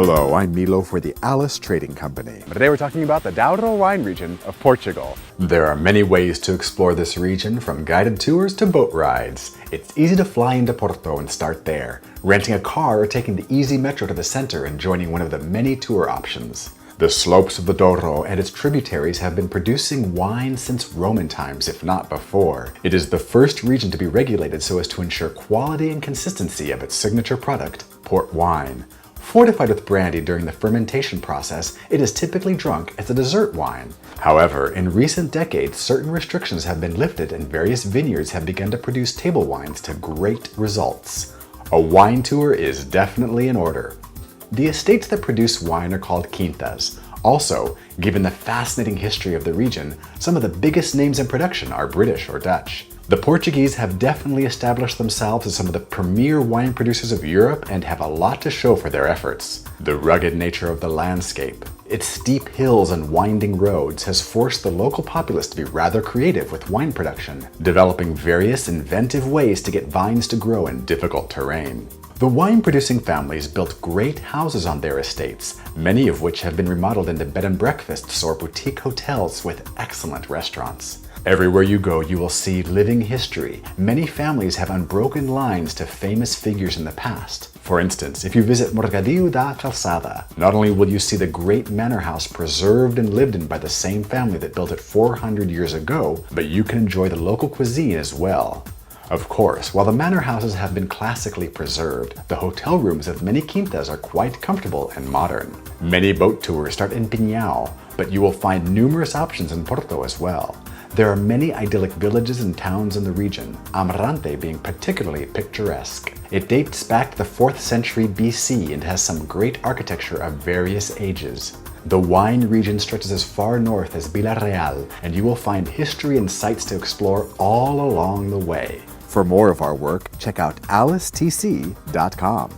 Hello, I'm Milo for the Alice Trading Company. Today we're talking about the Douro wine region of Portugal. There are many ways to explore this region, from guided tours to boat rides. It's easy to fly into Porto and start there, renting a car or taking the easy metro to the center and joining one of the many tour options. The slopes of the Douro and its tributaries have been producing wine since Roman times, if not before. It is the first region to be regulated so as to ensure quality and consistency of its signature product, port wine. Fortified with brandy during the fermentation process, it is typically drunk as a dessert wine. However, in recent decades, certain restrictions have been lifted and various vineyards have begun to produce table wines to great results. A wine tour is definitely in order. The estates that produce wine are called quintas. Also, given the fascinating history of the region, some of the biggest names in production are British or Dutch. The Portuguese have definitely established themselves as some of the premier wine producers of Europe and have a lot to show for their efforts. The rugged nature of the landscape, its steep hills and winding roads has forced the local populace to be rather creative with wine production, developing various inventive ways to get vines to grow in difficult terrain. The wine-producing families built great houses on their estates, many of which have been remodeled into bed and breakfasts or boutique hotels with excellent restaurants. Everywhere you go, you will see living history. Many families have unbroken lines to famous figures in the past. For instance, if you visit Morgadillo da Calçada, not only will you see the great manor house preserved and lived in by the same family that built it 400 years ago, but you can enjoy the local cuisine as well. Of course, while the manor houses have been classically preserved, the hotel rooms of many quintas are quite comfortable and modern. Many boat tours start in Pinhão, but you will find numerous options in Porto as well. There are many idyllic villages and towns in the region, Amarante being particularly picturesque. It dates back to the 4th century BC and has some great architecture of various ages. The wine region stretches as far north as Vila Real, and you will find history and sights to explore all along the way. For more of our work, check out alicetc.com.